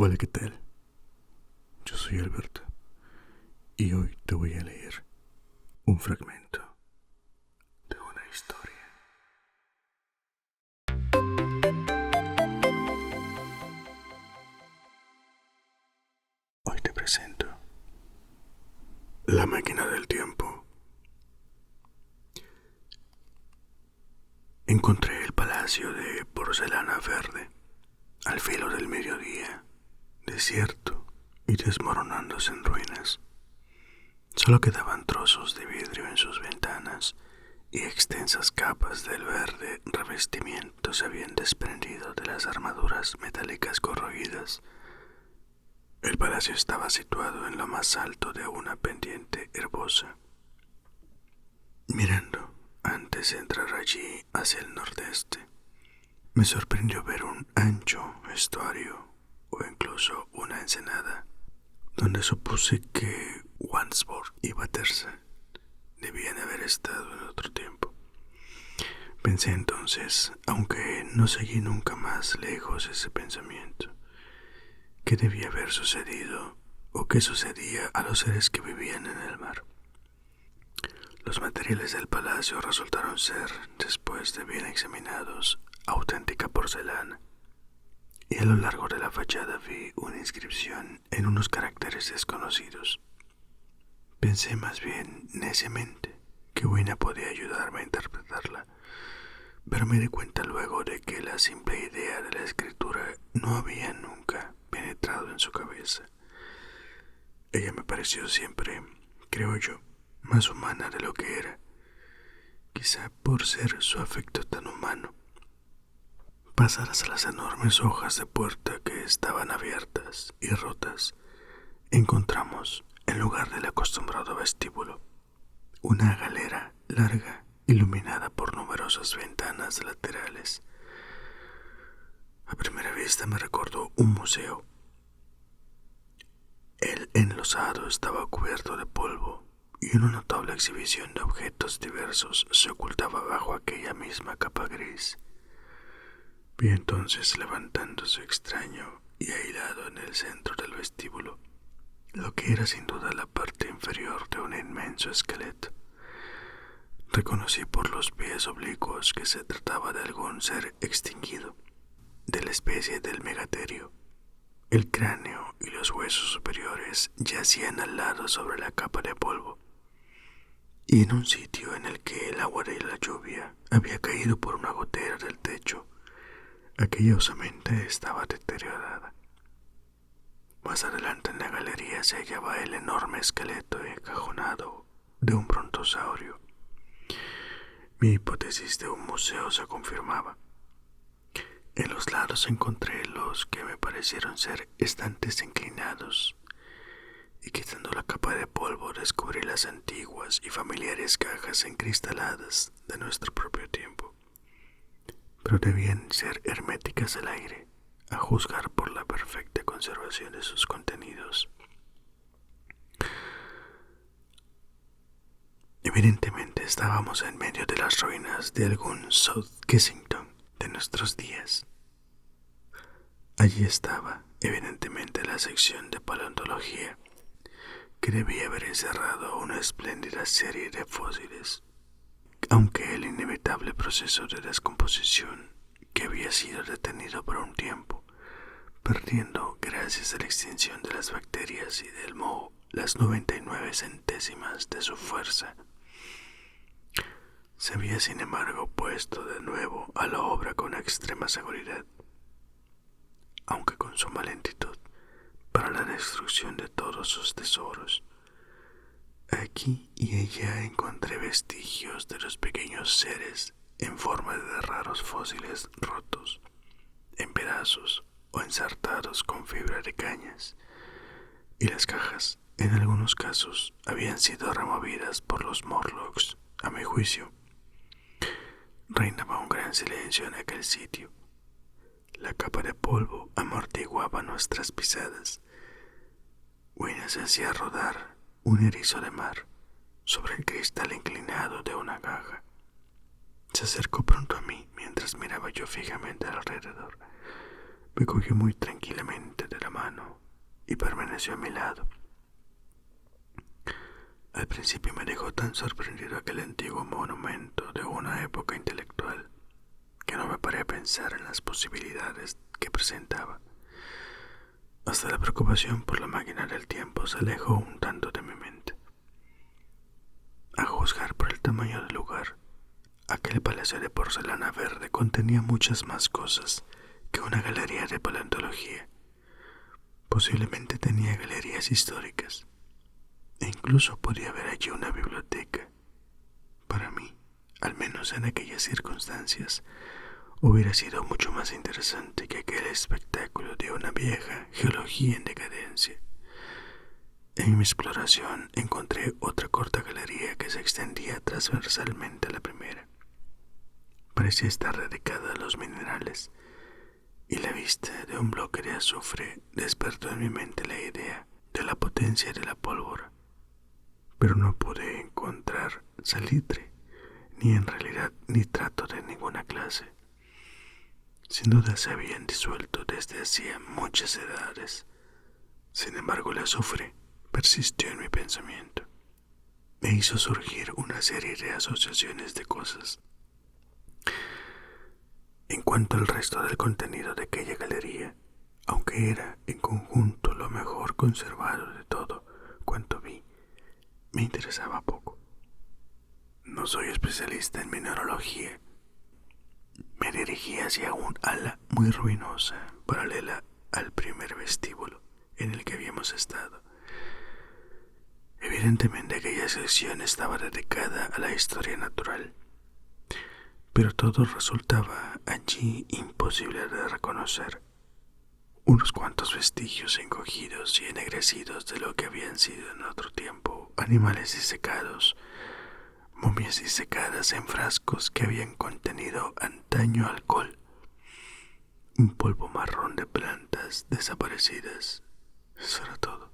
Hola, ¿qué tal? Yo soy Alberto y hoy te voy a leer un fragmento de una historia. Hoy te presento La máquina del tiempo. Encontré el palacio de porcelana verde al filo del mediodía, desierto y desmoronándose en ruinas. Solo quedaban trozos de vidrio en sus ventanas y extensas capas del verde revestimiento se habían desprendido de las armaduras metálicas corroídas. El palacio estaba situado en lo más alto de una pendiente herbosa. Mirando antes de entrar allí hacia el nordeste, me sorprendió ver un ancho estuario o incluso una ensenada, donde supuse que Wandsworth y Battersea debían haber estado en otro tiempo. Pensé entonces, aunque no seguí nunca más lejos ese pensamiento, qué debía haber sucedido o qué sucedía a los seres que vivían en el mar. Los materiales del palacio resultaron ser, después de bien examinados, auténtica porcelana, y a lo largo de la fachada vi una inscripción en unos caracteres desconocidos. Pensé más bien neciamente que Wina podía ayudarme a interpretarla, pero me di cuenta luego de que la simple idea de la escritura no había nunca penetrado en su cabeza. Ella me pareció siempre, creo yo, más humana de lo que era, quizá por ser su afecto tan humano. Pasadas a las enormes hojas de puerta que estaban abiertas y rotas, encontramos, en lugar del acostumbrado vestíbulo, una galera larga iluminada por numerosas ventanas laterales. A primera vista me recordó un museo. El enlosado estaba cubierto de polvo y una notable exhibición de objetos diversos se ocultaba bajo aquella misma capa gris. Vi entonces levantándose extraño y aislado en el centro del vestíbulo lo que era sin duda la parte inferior de un inmenso esqueleto. Reconocí por los pies oblicuos que se trataba de algún ser extinguido, de la especie del megaterio. El cráneo y los huesos superiores yacían al lado sobre la capa de polvo, y en un sitio en el que el agua de la lluvia había caído por una gotera del techo, aquella osamenta estaba deteriorada. Más adelante en la galería se hallaba el enorme esqueleto encajonado de un brontosaurio. Mi hipótesis de un museo se confirmaba. En los lados encontré los que me parecieron ser estantes inclinados, y quitando la capa de polvo descubrí las antiguas y familiares cajas encristaladas de nuestro propio tiempo, pero debían ser herméticas al aire, a juzgar por la perfecta conservación de sus contenidos. Evidentemente estábamos en medio de las ruinas de algún South Kensington de nuestros días. Allí estaba, evidentemente, la sección de paleontología, que debía haber encerrado una espléndida serie de fósiles, aunque el inevitable proceso de descomposición, que había sido detenido por un tiempo, perdiendo, gracias a la extinción de las bacterias y del moho, las 99 centésimas de su fuerza, se había sin embargo puesto de nuevo a la obra con extrema seguridad, aunque con suma lentitud, para la destrucción de todos sus tesoros. Aquí y allá encontré vestigios de los pequeños seres en forma de raros fósiles rotos, en pedazos o ensartados con fibra de cañas, y las cajas, en algunos casos, habían sido removidas por los Morlocks, a mi juicio. Reinaba un gran silencio en aquel sitio. La capa de polvo amortiguaba nuestras pisadas. Wina se hacía rodar un erizo de mar sobre el cristal inclinado de una caja. Se acercó pronto a mí mientras miraba yo fijamente alrededor. Me cogió muy tranquilamente de la mano y permaneció a mi lado. Al principio me dejó tan sorprendido aquel antiguo monumento de una época intelectual que no me paré a pensar en las posibilidades que presentaba. Hasta la preocupación por la máquina del tiempo se alejó un tanto de mi mente. A juzgar por el tamaño del lugar, aquel palacio de porcelana verde contenía muchas más cosas que una galería de paleontología. Posiblemente tenía galerías históricas, e incluso podía haber allí una biblioteca. Para mí, al menos en aquellas circunstancias, hubiera sido mucho más interesante que aquel espectáculo de una vieja geología en decadencia. En mi exploración encontré otra corta galería que se extendía transversalmente a la primera. Parecía estar dedicada a los minerales, y la vista de un bloque de azufre despertó en mi mente la idea de la potencia de la pólvora. Pero no pude encontrar salitre, ni en realidad nitrato de ninguna clase. Sin duda se habían disuelto desde hacía muchas edades. Sin embargo, el azufre persistió en mi pensamiento. Me hizo surgir una serie de asociaciones de cosas. En cuanto al resto del contenido de aquella galería, aunque era en conjunto lo mejor conservado de todo cuanto vi, me interesaba poco. No soy especialista en mineralogía. Me dirigí hacia un ala muy ruinosa, paralela al primer vestíbulo en el que habíamos estado. Evidentemente aquella sección estaba dedicada a la historia natural, pero todo resultaba allí imposible de reconocer. Unos cuantos vestigios encogidos y ennegrecidos de lo que habían sido en otro tiempo animales disecados, momias disecadas en frascos que habían contenido antaño alcohol, un polvo marrón de plantas desaparecidas. Eso era todo.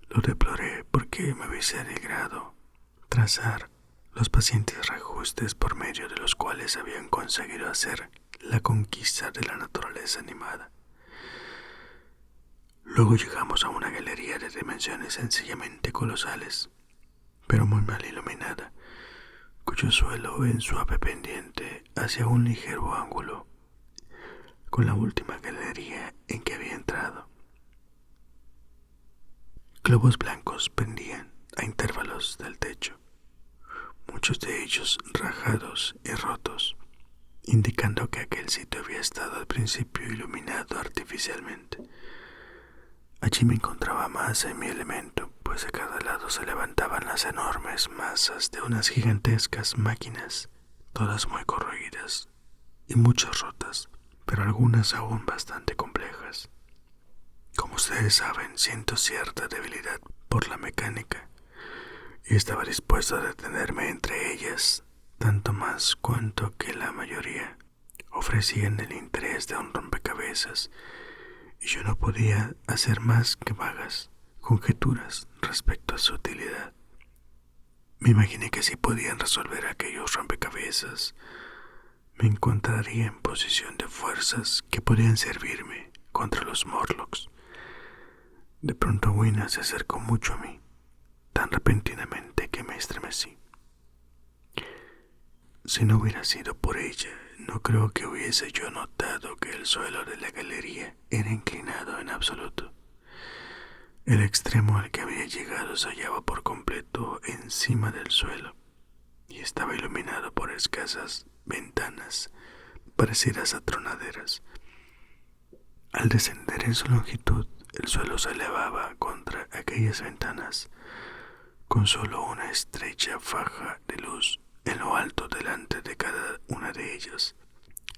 Lo deploré porque me hubiese alegrado trazar los pacientes reajustes por medio de los cuales habían conseguido hacer la conquista de la naturaleza animada. Luego llegamos a una galería de dimensiones sencillamente colosales, pero muy mal iluminada, cuyo suelo en suave pendiente hacia un ligero ángulo con la última galería en que había entrado. Globos blancos pendían a intervalos del techo, muchos de ellos rajados y rotos, indicando que aquel sitio había estado al principio iluminado artificialmente. Allí me encontraba más en mi elemento, pues a cada lado se levantaban las enormes masas de unas gigantescas máquinas, todas muy corroídas y muchas rotas, pero algunas aún bastante complejas. Como ustedes saben, siento cierta debilidad por la mecánica y estaba dispuesto a detenerme entre ellas, tanto más cuanto que la mayoría ofrecían el interés de un rompecabezas, y yo no podía hacer más que vagas conjeturas respecto a su utilidad. Me imaginé que si podían resolver aquellos rompecabezas, me encontraría en posición de fuerzas que podían servirme contra los Morlocks. De pronto Wina se acercó mucho a mí, tan repentinamente que me estremecí. Si no hubiera sido por ella, no creo que hubiese yo notado que el suelo de la galería era inclinado en absoluto. El extremo al que había llegado se hallaba por completo encima del suelo y estaba iluminado por escasas ventanas parecidas a tronaderas. Al descender en su longitud, el suelo se elevaba contra aquellas ventanas con solo una estrecha faja de luz en lo alto delante de cada una de ellas,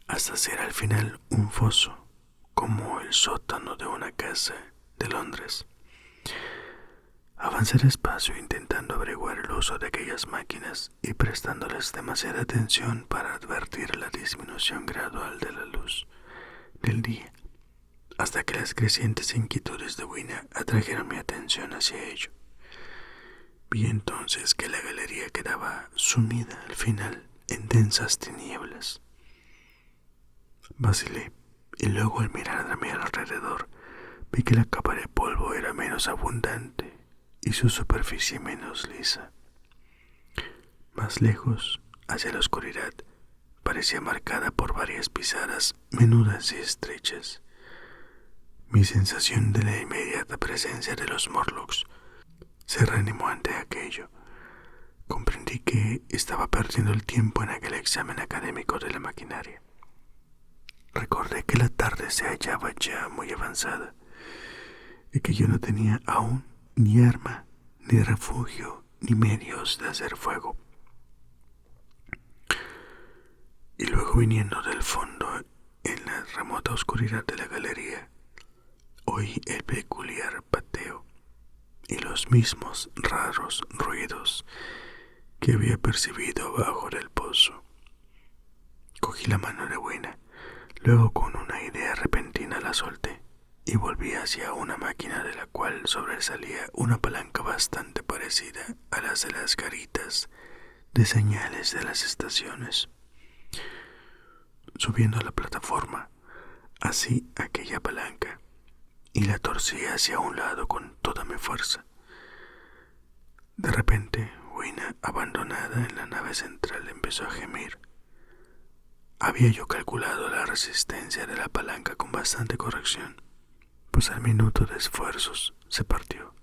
hasta ser al final un foso, como el sótano de una casa de Londres. Avancé despacio intentando averiguar el uso de aquellas máquinas y prestándoles demasiada atención para advertir la disminución gradual de la luz del día, hasta que las crecientes inquietudes de Wina atrajeron mi atención hacia ello. Vi entonces que la galería quedaba sumida al final en densas tinieblas. Vacilé y luego al mirar a mi alrededor vi que la capa de polvo era menos abundante y su superficie menos lisa. Más lejos, hacia la oscuridad, parecía marcada por varias pisadas menudas y estrechas. Mi sensación de la inmediata presencia de los Morlocks se reanimó ante aquello. Comprendí que estaba perdiendo el tiempo en aquel examen académico de la maquinaria. Recordé que la tarde se hallaba ya muy avanzada y que yo no tenía aún ni arma, ni refugio, ni medios de hacer fuego. Y luego, viniendo del fondo, en la remota oscuridad de la galería, oí el peculiar pateo y los mismos raros ruidos que había percibido abajo del pozo. Cogí la mano de Wina, luego con una idea repentina la solté y volví hacia una máquina de la cual sobresalía una palanca bastante parecida a las de las garitas de señales de las estaciones. Subiendo a la plataforma, así aquella palanca y la torcí hacia un lado con toda mi fuerza. De repente, Wina, abandonada en la nave central, empezó a gemir. Había yo calculado la resistencia de la palanca con bastante corrección, pues al minuto de esfuerzos se partió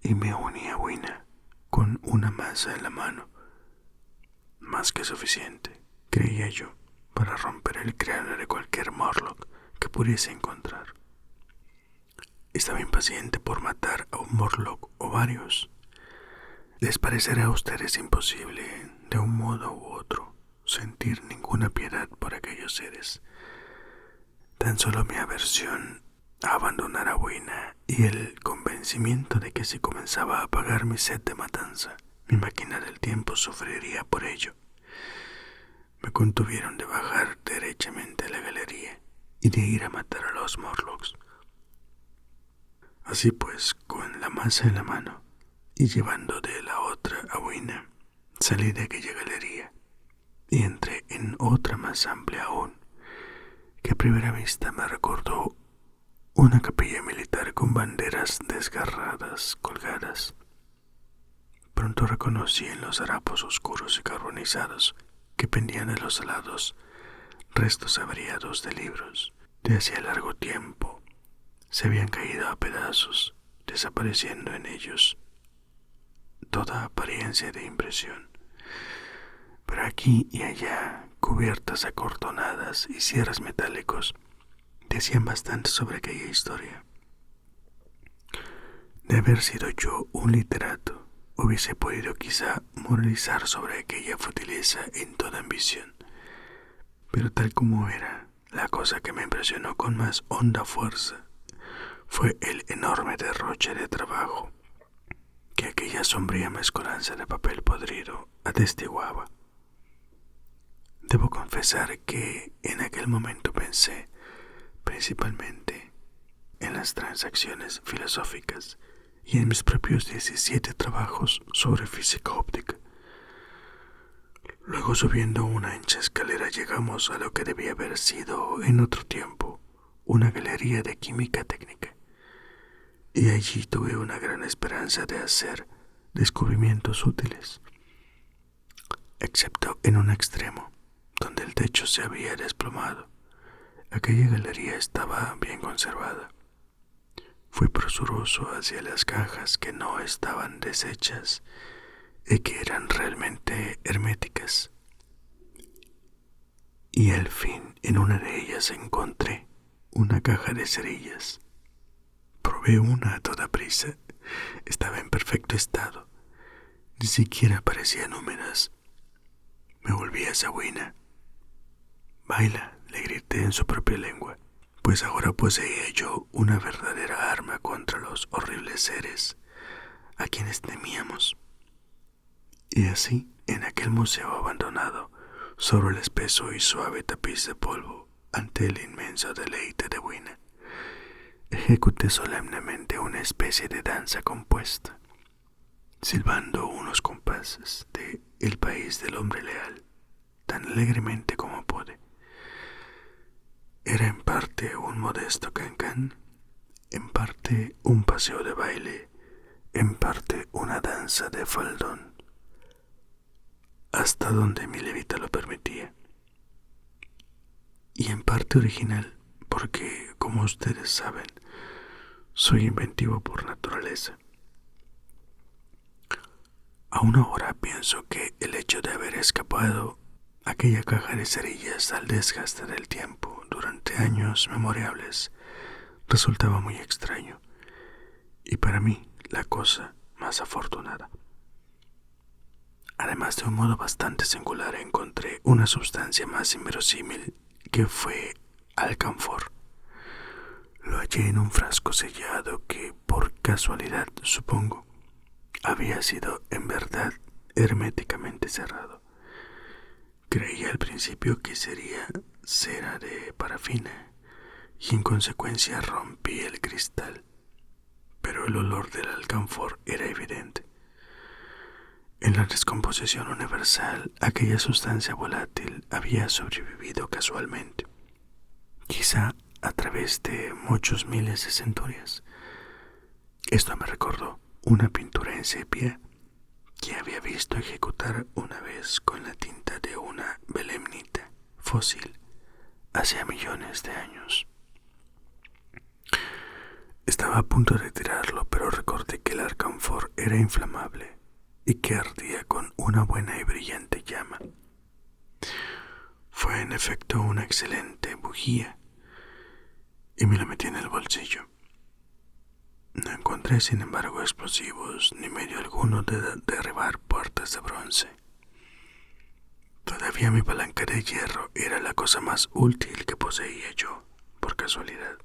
y me uní a Wina con una masa en la mano, más que suficiente, creía yo, para romper el cráneo de cualquier Morlock que pudiese encontrar. Estaba impaciente por matar a un Morlock o varios. Les parecerá a ustedes imposible, de un modo u otro, sentir ninguna piedad por aquellos seres. Tan solo mi aversión a abandonar a Wina y el convencimiento de que si comenzaba a apagar mi sed de matanza, mi máquina del tiempo sufriría por ello, me contuvieron de bajar derechamente a la galería y de ir a matar a los Morlocks. Así pues, con la masa en la mano y llevando de la otra a Wina, salí de aquella galería y entré en otra más amplia aún, que a primera vista me recordó una capilla militar con banderas desgarradas colgadas. Pronto reconocí en los harapos oscuros y carbonizados que pendían de los lados restos averiados de libros de hacía largo tiempo. Se habían caído a pedazos, desapareciendo en ellos toda apariencia de impresión. Pero aquí y allá, cubiertas acordonadas y cierres metálicos, decían bastante sobre aquella historia. De haber sido yo un literato, hubiese podido quizá moralizar sobre aquella futileza en toda ambición. Pero tal como era, la cosa que me impresionó con más honda fuerza fue el enorme derroche de trabajo que aquella sombría mezcolanza de papel podrido atestiguaba. Debo confesar que en aquel momento pensé principalmente en las transacciones filosóficas y en mis propios 17 trabajos sobre física óptica. Luego, subiendo una ancha escalera, llegamos a lo que debía haber sido en otro tiempo una galería de química técnica, y allí tuve una gran esperanza de hacer descubrimientos útiles, excepto en un extremo, donde el techo se había desplomado. Aquella galería estaba bien conservada. Fui presuroso hacia las cajas que no estaban deshechas y que eran realmente herméticas, y al fin en una de ellas encontré una caja de cerillas. Probé una a toda prisa. Estaba en perfecto estado, ni siquiera parecían húmedas. Me volví hacia Wina. «Baila», le grité en su propia lengua, pues ahora poseía yo una verdadera arma contra los horribles seres a quienes temíamos. Y así, en aquel museo abandonado, sobre el espeso y suave tapiz de polvo, ante el inmenso deleite de Wina, ejecuté solemnemente una especie de danza compuesta, silbando unos compases de El país del hombre leal, tan alegremente como pude. Era en parte un modesto cancán, en parte un paseo de baile, en parte una danza de faldón, hasta donde mi levita lo permitía, y en parte original, porque, como ustedes saben, soy inventivo por naturaleza. Aún ahora pienso que el hecho de haber escapado aquella caja de cerillas al desgaste del tiempo durante años memorables resultaba muy extraño, y para mí la cosa más afortunada. Además, de un modo bastante singular, encontré una sustancia más inverosímil, que fue alcanfor. Lo hallé en un frasco sellado que, por casualidad, supongo, había sido en verdad herméticamente cerrado. Creí al principio que sería cera de parafina y en consecuencia rompí el cristal, pero el olor del alcanfor era evidente. En la descomposición universal, aquella sustancia volátil había sobrevivido casualmente, quizá a través de muchos miles de centurias. Esto me recordó una pintura en sepia que había visto ejecutar una vez con la tinta de una belemnita fósil hacía millones de años. Estaba a punto de tirarlo, pero recordé que el alcanfor era inflamable y que ardía con una buena y brillante llama. Fue en efecto una excelente bujía y me la metí en el bolsillo. No encontré, sin embargo, explosivos ni medio alguno de derribar puertas de bronce. Todavía mi palanca de hierro era la cosa más útil que poseía yo, por casualidad,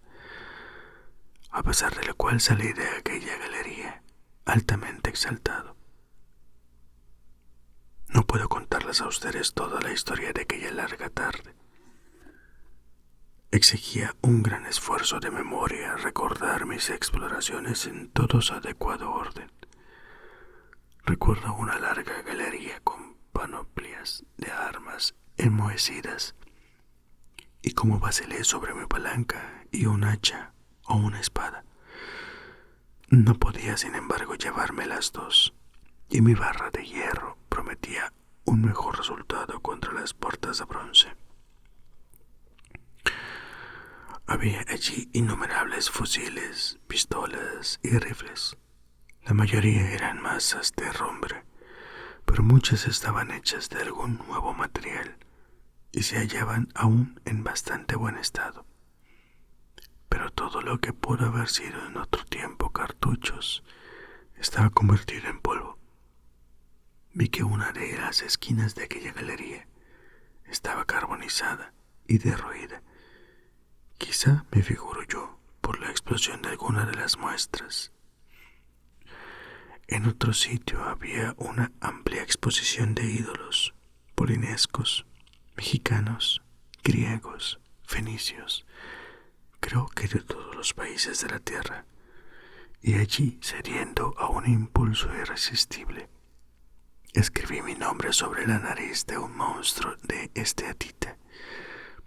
a pesar de lo cual salí de aquella galería altamente exaltado. No puedo contarles a ustedes toda la historia de aquella larga tarde. Exigía un gran esfuerzo de memoria recordar mis exploraciones en todo su adecuado orden. Recuerdo una larga galería con panoplias de armas enmohecidas, y como vacilé sobre mi palanca y un hacha o una espada, no podía sin embargo llevarme las dos, y mi barra de hierro prometía un mejor resultado contra las puertas de bronce. Había allí innumerables fusiles, pistolas y rifles. La mayoría eran masas de herrumbre, pero muchas estaban hechas de algún nuevo material y se hallaban aún en bastante buen estado. Pero todo lo que pudo haber sido en otro tiempo cartuchos estaba convertido en polvo. Vi que una de las esquinas de aquella galería estaba carbonizada y derruida. Quizá, me figuro yo, por la explosión de alguna de las muestras. En otro sitio había una amplia exposición de ídolos polinescos, mexicanos, griegos, fenicios, creo que de todos los países de la tierra, y allí, cediendo a un impulso irresistible, escribí mi nombre sobre la nariz de un monstruo de esteatita,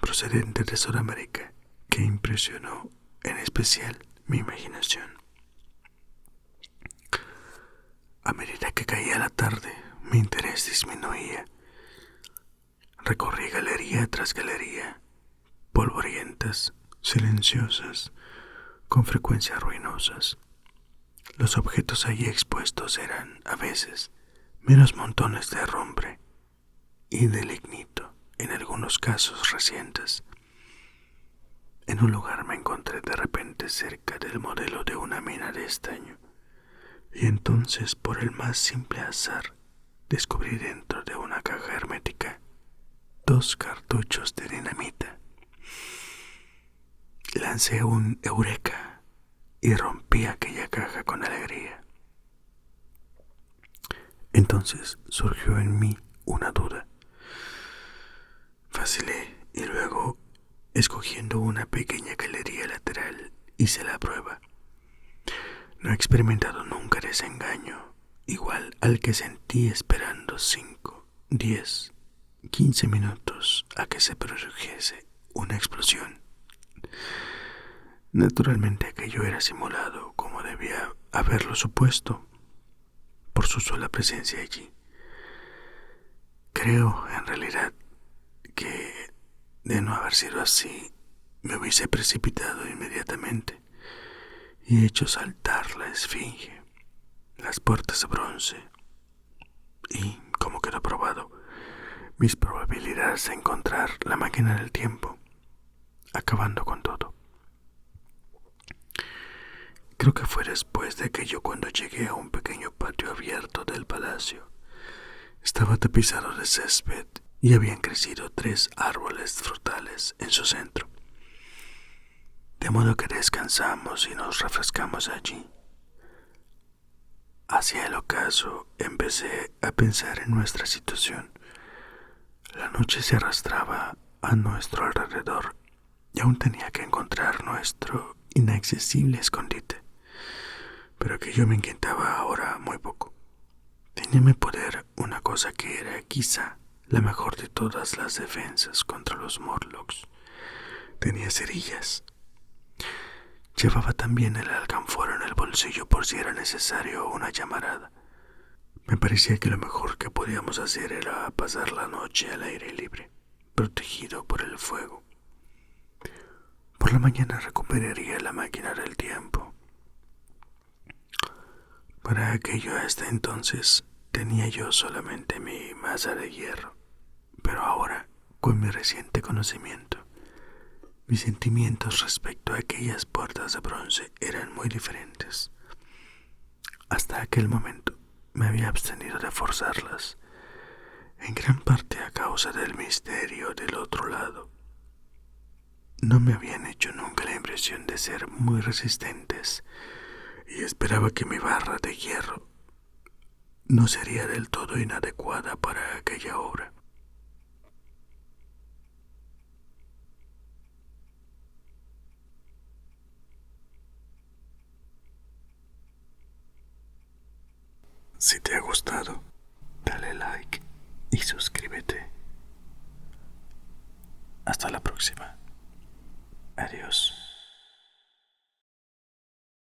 procedente de Sudamérica, que impresionó en especial mi imaginación. A medida que caía la tarde, mi interés disminuía. Recorrí galería tras galería, polvorientas, silenciosas, con frecuencia ruinosas. Los objetos allí expuestos eran, a veces, meros montones de herrumbre y de lignito, en algunos casos recientes. En un lugar me encontré de repente cerca del modelo de una mina de estaño, y entonces, por el más simple azar, descubrí dentro de una caja hermética 2 cartuchos de dinamita. Lancé un eureka y rompí aquella caja con alegría. Entonces surgió en mí una duda. Vacilé y luego, escogiendo una pequeña galería lateral, hice la prueba. No he experimentado nunca desengaño igual al que sentí esperando 5, 10, 15 minutos a que se produjese una explosión. Naturalmente aquello era simulado, como debía haberlo supuesto, por su sola presencia allí. Creo, en realidad, que de no haber sido así, me hubiese precipitado inmediatamente y hecho saltar la esfinge, las puertas de bronce, y, como quedó probado, mis probabilidades de encontrar la máquina del tiempo, acabando con todo. Creo que fue después de aquello cuando llegué a un pequeño patio abierto del palacio. Estaba tapizado de césped y habían crecido 3 árboles frutales en su centro, de modo que descansamos y nos refrescamos allí. Hacia el ocaso empecé a pensar en nuestra situación. La noche se arrastraba a nuestro alrededor y aún tenía que encontrar nuestro inaccesible escondite. Pero aquello me inquietaba ahora muy poco. Tenía en mi poder una cosa que era quizá la mejor de todas las defensas contra los Morlocks. Tenía cerillas. Llevaba también el alcanfor en el bolsillo por si era necesario una llamarada. Me parecía que lo mejor que podíamos hacer era pasar la noche al aire libre, protegido por el fuego. Por la mañana recuperaría la máquina del tiempo. Para aquello hasta entonces tenía yo solamente mi masa de hierro, pero ahora, con mi reciente conocimiento, mis sentimientos respecto a aquellas puertas de bronce eran muy diferentes. Hasta aquel momento me había abstenido de forzarlas, en gran parte a causa del misterio del otro lado. No me habían hecho nunca la impresión de ser muy resistentes y esperaba que mi barra de hierro no sería del todo inadecuada para aquella obra. Si te ha gustado, dale like y suscríbete. Hasta la próxima. Adiós.